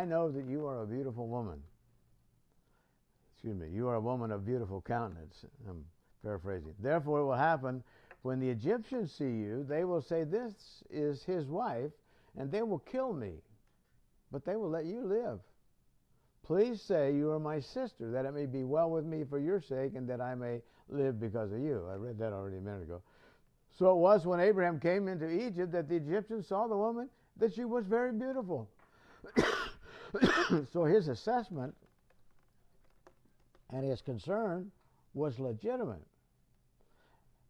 I know that you are a beautiful woman. Excuse me, you are a woman of beautiful countenance. I'm paraphrasing. Therefore, it will happen when the Egyptians see you, they will say, this is his wife, and they will kill me, but they will let you live. Please say you are my sister, that it may be well with me for your sake, and that I may live because of you. I read that already a minute ago. So it was when Abraham came into Egypt that the Egyptians saw the woman, that she was very beautiful. So his assessment and his concern was legitimate.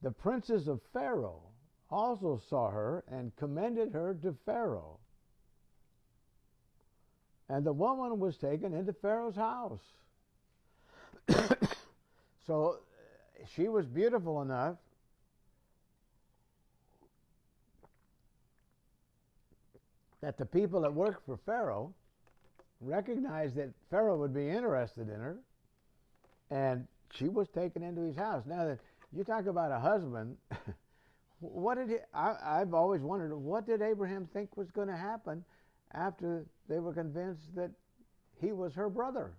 The princes of Pharaoh also saw her and commended her to Pharaoh. And the woman was taken into Pharaoh's house. So she was beautiful enough that the people that worked for Pharaoh recognized that Pharaoh would be interested in her, and she was taken into his house. Now, that you talk about a husband, what did he, I've always wondered, what did Abraham think was going to happen after they were convinced that he was her brother?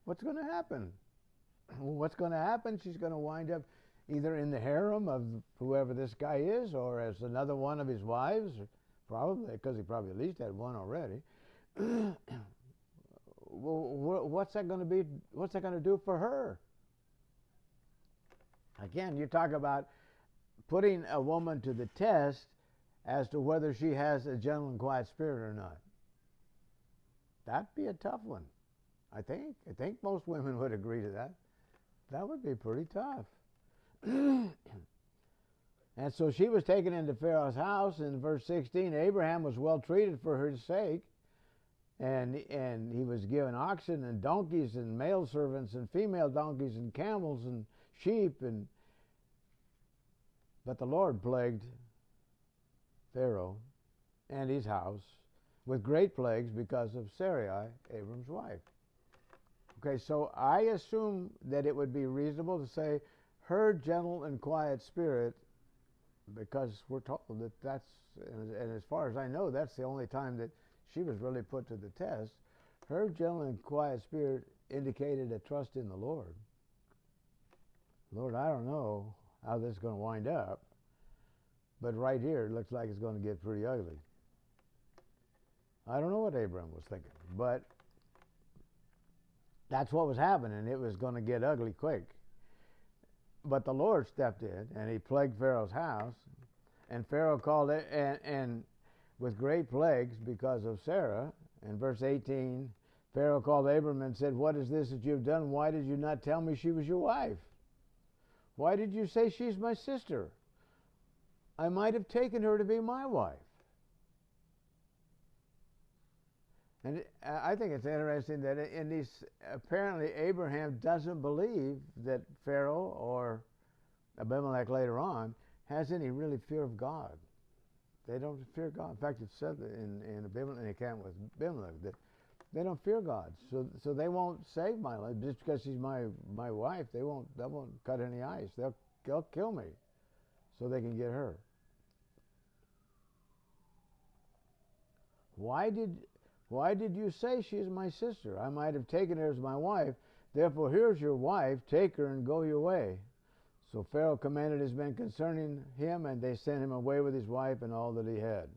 What's going to happen? What's going to happen? She's going to wind up either in the harem of whoever this guy is, or as another one of his wives, probably, because he probably at least had one already. Well, what's that going to be? What's that going to do for her? Again, you talk about putting a woman to the test as to whether she has a gentle and quiet spirit or not. That'd be a tough one, I think. I think most women would agree to that. That would be pretty tough. And so she was taken into Pharaoh's house. In verse 16, Abraham was well treated for her sake, and he was given oxen and donkeys and male servants and female donkeys and camels and sheep. But the Lord plagued Pharaoh and his house with great plagues because of Sarai, Abram's wife. Okay, so I assume that it would be reasonable to say her gentle and quiet spirit, because we're told that that's, and as far as I know, that's the only time that she was really put to the test. Her gentle and quiet spirit indicated a trust in the Lord. Lord, I don't know how this is going to wind up, but right here it looks like it's going to get pretty ugly. I don't know what Abraham was thinking, but that's what was happening. It was going to get ugly quick. But the Lord stepped in, and he plagued Pharaoh's house, and Pharaoh called it, and with great plagues because of Sarah. In verse 18, Pharaoh called Abram and said, what is this that you have done? Why did you not tell me she was your wife? Why did you say she's my sister? I might have taken her to be my wife. And I think it's interesting that in these, apparently Abraham doesn't believe that Pharaoh or Abimelech later on has any really fear of God. They don't fear God. In fact, it's said in Abimelech, in the account with Abimelech, that they don't fear God. So they won't save my life just because she's my wife. They won't cut any ice. They'll kill me so they can get her. Why did you say she is my sister? I might have taken her as my wife. Therefore, here's your wife. Take her and go your way. So Pharaoh commanded his men concerning him, and they sent him away with his wife and all that he had.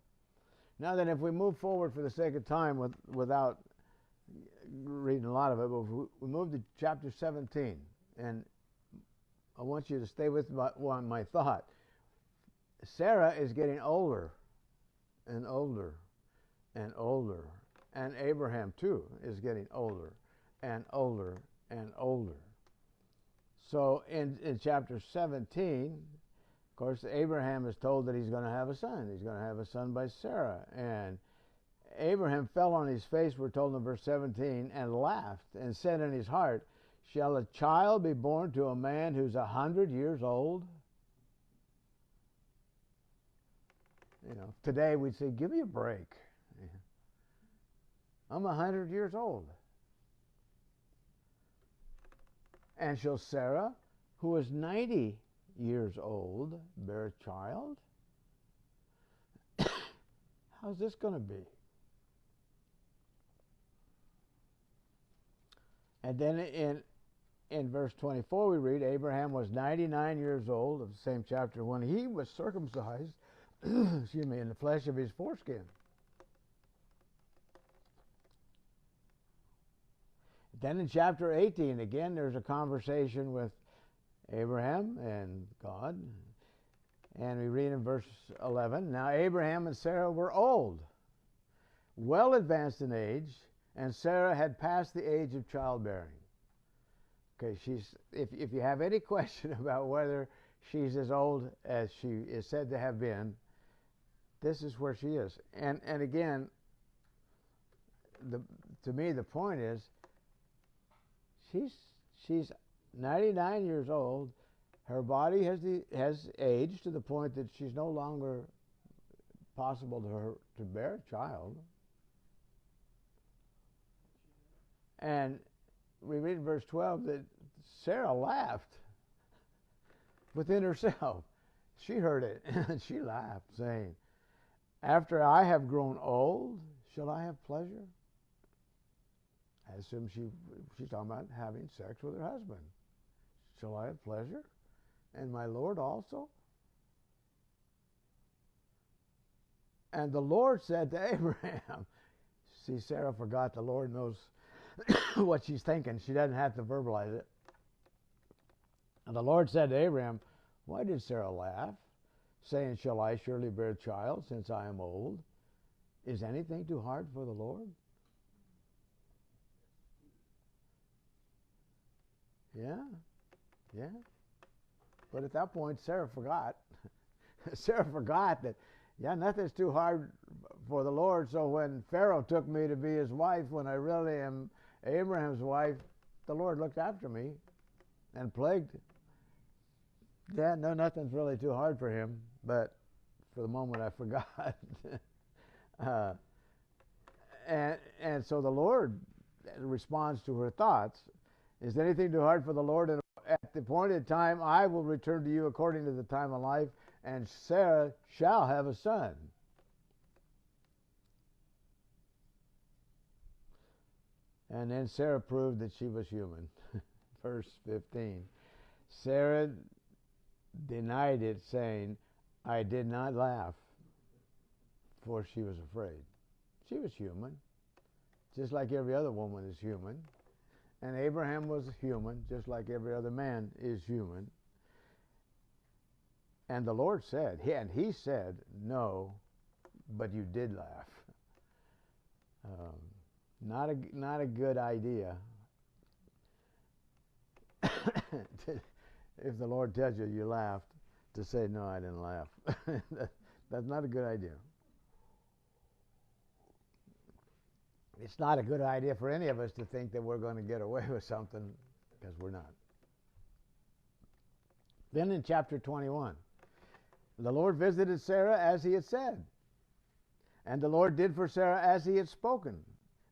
Now then, if we move forward for the sake of time without reading a lot of it, but we move to chapter 17, and I want you to stay with my thought. Sarah is getting older and older and older. And Abraham, too, is getting older and older and older. So in chapter 17, of course, Abraham is told that he's going to have a son. He's going to have a son by Sarah. And Abraham fell on his face, we're told in verse 17, and laughed and said in his heart, shall a child be born to a man who's 100 years old? You know, today we'd say, give me a break. I'm 100 years old. And shall Sarah, who is 90 years old, bear a child? How's this going to be? And then in verse 24 we read, Abraham was 99 years old, of the same chapter, when he was circumcised, excuse me, in the flesh of his foreskin. Then in chapter 18, again, there's a conversation with Abraham and God. And we read in verse 11, now Abraham and Sarah were old, well advanced in age, and Sarah had passed the age of childbearing. Okay, if you have any question about whether she's as old as she is said to have been, this is where she is. And again, to me the point is, she's 99 years old. Her body has aged to the point that she's no longer possible to her to bear a child. And we read in verse 12 that Sarah laughed within herself. She heard it and she laughed, saying, after I have grown old, shall I have pleasure? I assume she's talking about having sex with her husband. Shall I have pleasure? And my Lord also? And the Lord said to Abraham, see, Sarah forgot the Lord knows what she's thinking. She doesn't have to verbalize it. And the Lord said to Abraham, why did Sarah laugh, saying, shall I surely bear a child since I am old? Is anything too hard for the Lord? Yeah. But at that point, Sarah forgot. Sarah forgot that, nothing's too hard for the Lord. So when Pharaoh took me to be his wife, when I really am Abraham's wife, the Lord looked after me and plagued. Nothing's really too hard for him. But for the moment, I forgot. And so the Lord responds to her thoughts. Is anything too hard for the Lord? And at the appointed time, I will return to you according to the time of life, and Sarah shall have a son. And then Sarah proved that she was human. Verse 15. Sarah denied it, saying, I did not laugh, for she was afraid. She was human, just like every other woman is human. And Abraham was human, just like every other man is human. And the Lord said, he said, no, but you did laugh. Not a good idea. If the Lord tells you you laughed, to say, no, I didn't laugh. That's not a good idea. It's not a good idea for any of us to think that we're going to get away with something, because we're not. Then in chapter 21, the Lord visited Sarah as he had said, and the Lord did for Sarah as he had spoken.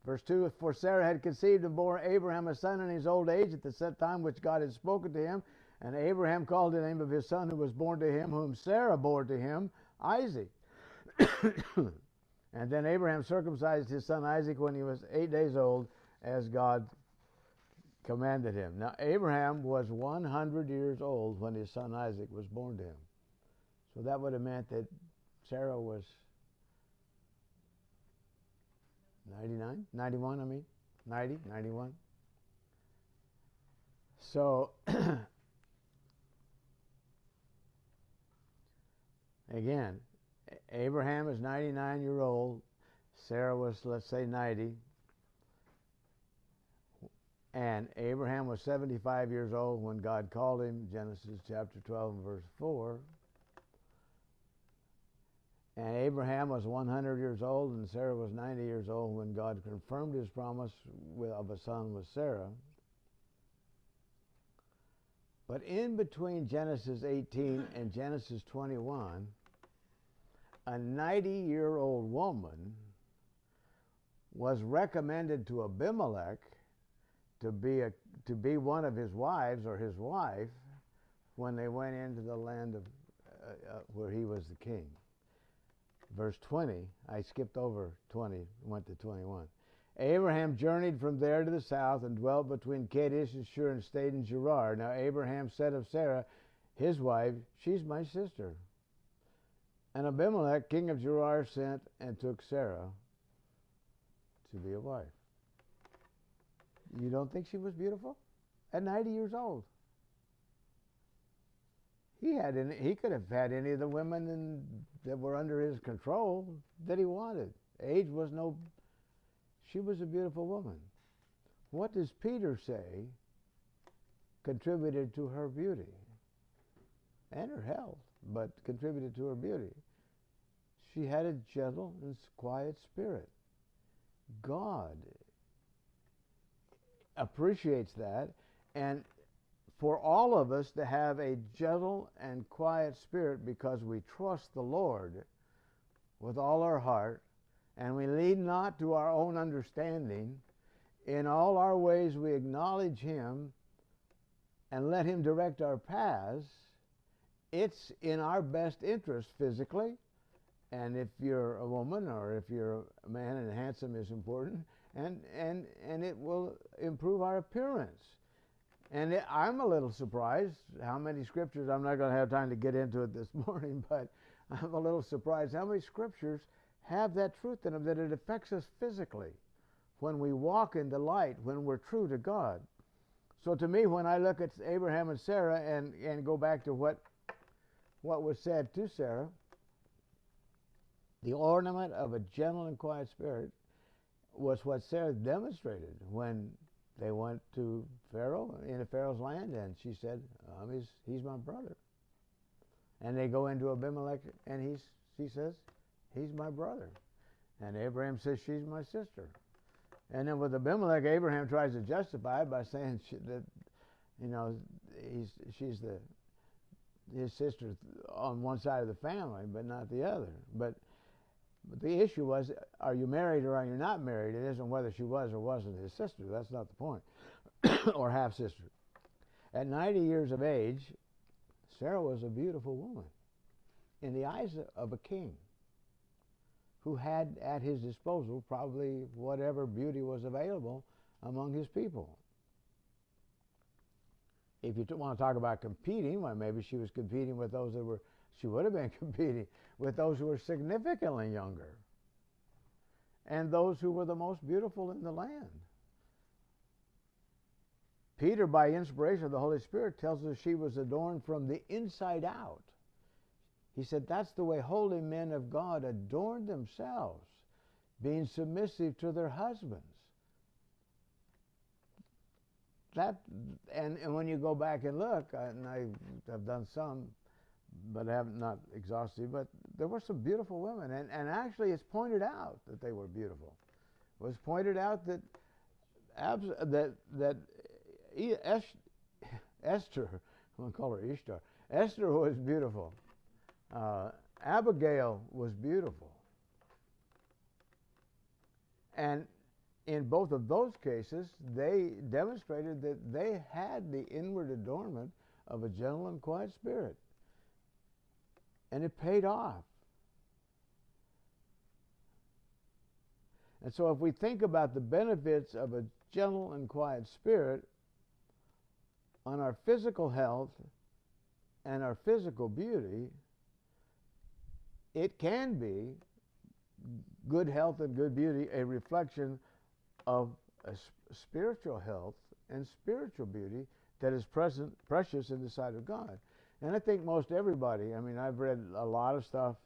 Verse 2, for Sarah had conceived and bore Abraham a son in his old age at the set time which God had spoken to him, and Abraham called the name of his son who was born to him, whom Sarah bore to him, Isaac. And then Abraham circumcised his son Isaac when he was 8 days old, as God commanded him. Now Abraham was 100 years old when his son Isaac was born to him. So that would have meant that Sarah was 91. So again, Abraham is 99-year-old. Sarah was, let's say, 90. And Abraham was 75 years old when God called him, Genesis chapter 12 and verse 4. And Abraham was 100 years old, and Sarah was 90 years old when God confirmed his promise of a son with Sarah. But in between Genesis 18 and Genesis 21, a 90-year-old woman was recommended to Abimelech to be one of his wives or his wife when they went into the land of where he was the king. verse 20. I skipped over 20, went to 21. Abraham journeyed from there to the south and dwelt between Kadesh and Shur and stayed in Gerar. Now Abraham said of Sarah, his wife, she's my sister. And Abimelech, king of Gerar, sent and took Sarah to be a wife. You don't think she was beautiful? At 90 years old. He could have had any of the women that were under his control that he wanted. Age was no... She was a beautiful woman. What does Peter say contributed to her beauty? And her health, but contributed to her beauty. She had a gentle and quiet spirit. God appreciates that, and for all of us to have a gentle and quiet spirit because we trust the Lord with all our heart, and we lean not to our own understanding. In all our ways we acknowledge Him and let Him direct our paths. It's in our best interest physically, and if you're a woman or if you're a man, and handsome is important, and it will improve our appearance. And I'm a little surprised how many scriptures, I'm not going to have time to get into it this morning, but I'm a little surprised how many scriptures have that truth in them, that it affects us physically when we walk in the light, when we're true to God. So to me, when I look at Abraham and Sarah and go back to what was said to Sarah, the ornament of a gentle and quiet spirit was what Sarah demonstrated when they went to Pharaoh, into Pharaoh's land, and she said, he's my brother. And they go into Abimelech, and she says, he's my brother. And Abraham says, she's my sister. And then with Abimelech, Abraham tries to justify it by saying that, she's his sister on one side of the family, but not the other. But the issue was, are you married or are you not married? It isn't whether she was or wasn't his sister. That's not the point. Or half-sister. At 90 years of age, Sarah was a beautiful woman in the eyes of a king who had at his disposal probably whatever beauty was available among his people. If you want to talk about competing, well, maybe she was competing with those she would have been competing with those who were significantly younger and those who were the most beautiful in the land. Peter, by inspiration of the Holy Spirit, tells us she was adorned from the inside out. He said that's the way holy men of God adorn themselves, being submissive to their husbands. And when you go back and look, and I have done some, but have not exhaustive, but there were some beautiful women, and actually it's pointed out that they were beautiful. It was pointed out that Esther, I'm going to call her Ishtar, Esther was beautiful. Abigail was beautiful. And in both of those cases, they demonstrated that they had the inward adornment of a gentle and quiet spirit. And it paid off. And so if we think about the benefits of a gentle and quiet spirit on our physical health and our physical beauty, it can be good health and good beauty a reflection of a spiritual health and spiritual beauty that is precious in the sight of God. And I think most everybody, I've read a lot of stuff,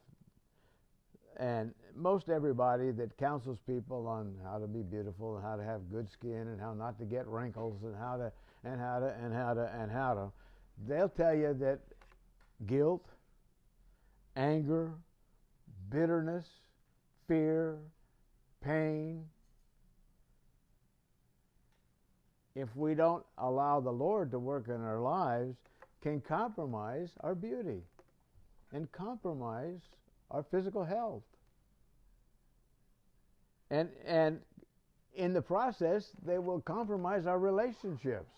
and most everybody that counsels people on how to be beautiful and how to have good skin and how not to get wrinkles and how to, they'll tell you that guilt, anger, bitterness, fear, pain, if we don't allow the Lord to work in our lives, can compromise our beauty and compromise our physical health. And in the process, they will compromise our relationships.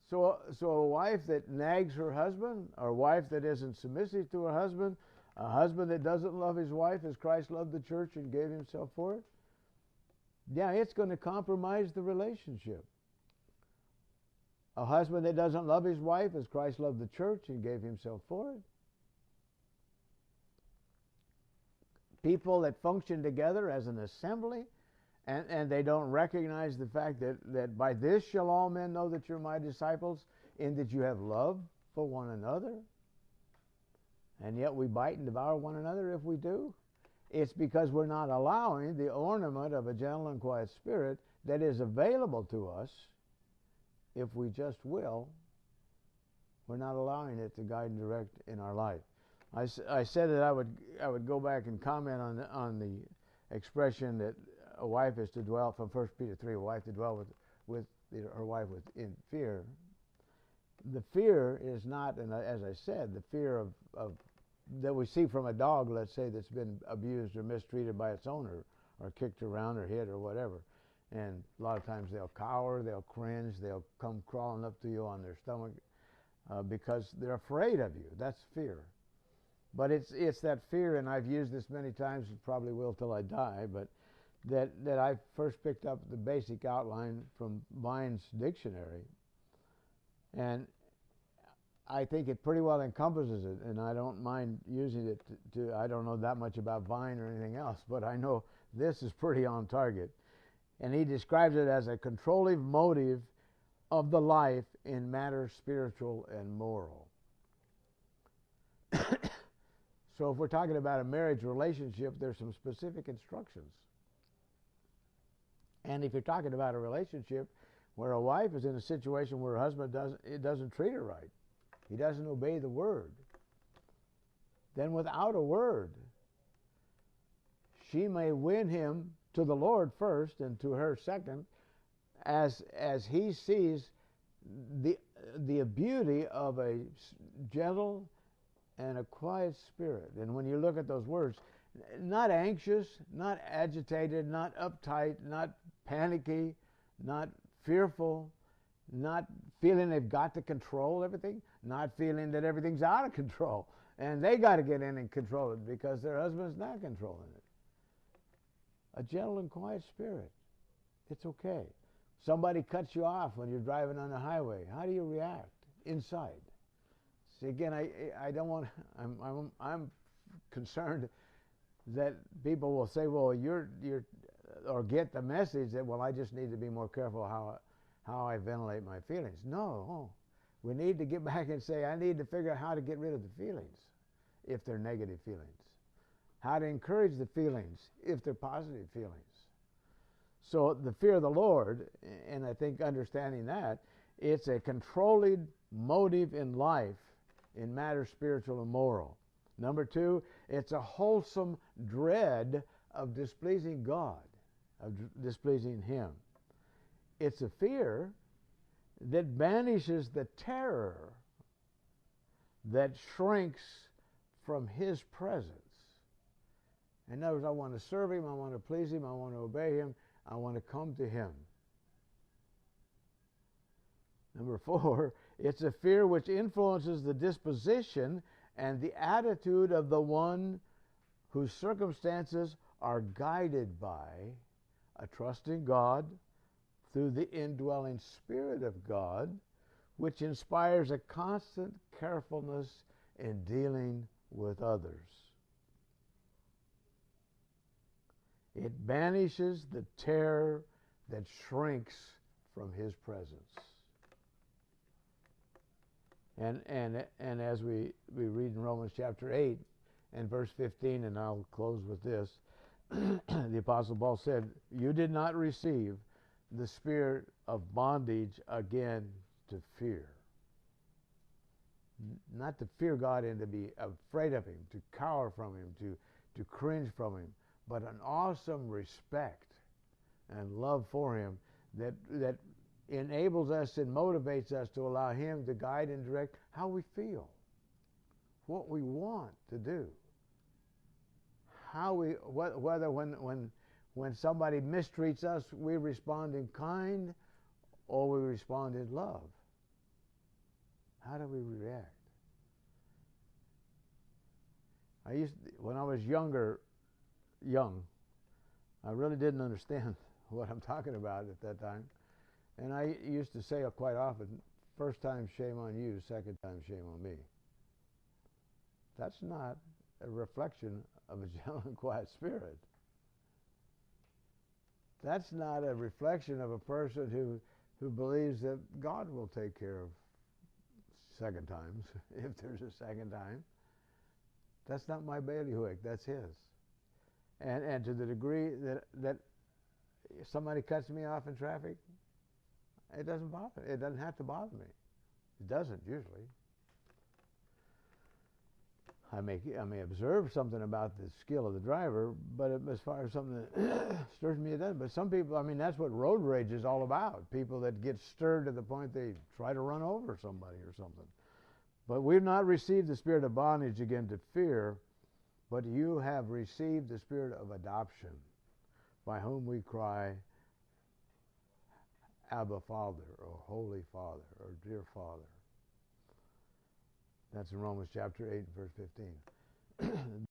So a wife that nags her husband, or a wife that isn't submissive to her husband, A husband that doesn't love his wife as Christ loved the church and gave himself for it, yeah, it's going to compromise the relationship. A husband that doesn't love his wife as Christ loved the church and gave himself for it. People that function together as an assembly, and they don't recognize the fact that by this shall all men know that you're my disciples, in that you have love for one another. And yet we bite and devour one another if we do. It's because we're not allowing the ornament of a gentle and quiet spirit that is available to us if we just will. We're not allowing it to guide and direct in our life. I said that I would go back and comment on the expression that a wife is to dwell, from 1 Peter 3, a wife to dwell with her wife in fear. The fear is not, and as I said, the fear of that we see from a dog, let's say, that's been abused or mistreated by its owner, or kicked around or hit or whatever. And a lot of times they'll cower, they'll cringe, they'll come crawling up to you on their stomach because they're afraid of you. That's fear. But it's that fear, and I've used this many times, and probably will till I die, but that I first picked up the basic outline from Vine's dictionary. And I think it pretty well encompasses it, and I don't mind using it to I don't know that much about Vine or anything else, but I know this is pretty on target. And he describes it as a controlling motive of the life in matters spiritual and moral. So if we're talking about a marriage relationship, there's some specific instructions. And if you're talking about a relationship where a wife is in a situation where her husband doesn't treat her right, he doesn't obey the word, then without a word, she may win him to the Lord first and to her second, as he sees the beauty of a gentle and a quiet spirit. And when you look at those words, not anxious, not agitated, not uptight, not panicky, not fearful, not feeling they've got to control everything, not feeling that everything's out of control and they got to get in and control it because their husband's not controlling it. A gentle and quiet spirit. It's okay. Somebody cuts you off when you're driving on the highway. How do you react inside? See, again, I don't want. I'm concerned that people will say, "Well, you're," or get the message that, "Well, I just need to be more careful how I ventilate my feelings." No, we need to get back and say, "I need to figure out how to get rid of the feelings, if they're negative feelings. How to encourage the feelings if they're positive feelings." So the fear of the Lord, and I think understanding that, it's a controlling motive in life in matters spiritual and moral. Number two, it's a wholesome dread of displeasing God, of displeasing Him. It's a fear that banishes the terror that shrinks from His presence. In other words, I want to serve Him, I want to please Him, I want to obey Him, I want to come to Him. Number four, it's a fear which influences the disposition and the attitude of the one whose circumstances are guided by a trust in God through the indwelling Spirit of God, which inspires a constant carefulness in dealing with others. It banishes the terror that shrinks from His presence. And as we read in Romans chapter 8 and verse 15, and I'll close with this, the Apostle Paul said, "You did not receive the spirit of bondage again to fear." Not to fear God and to be afraid of Him, to cower from Him, to cringe from Him, but an awesome respect and love for Him that enables us and motivates us to allow Him to guide and direct how we feel, what we want to do, whether when somebody mistreats us, we respond in kind or we respond in love. How do we react? When I was young, I really didn't understand what I'm talking about at that time. And I used to say quite often, first time, shame on you, second time, shame on me. That's not a reflection of a gentle and quiet spirit. That's not a reflection of a person who believes that God will take care of second times, if there's a second time. That's not my bailiwick, that's his. And to the degree that somebody cuts me off in traffic, it doesn't bother. It doesn't have to bother me. It doesn't usually. I may observe something about the skill of the driver, but as far as something that stirs me, it doesn't. But some people, I mean, that's what road rage is all about. People that get stirred to the point they try to run over somebody or something. But we've not received the spirit of bondage again to fear, but you have received the spirit of adoption, by whom we cry, Abba, Father, or Holy Father, or Dear Father. That's in Romans chapter 8, verse 15.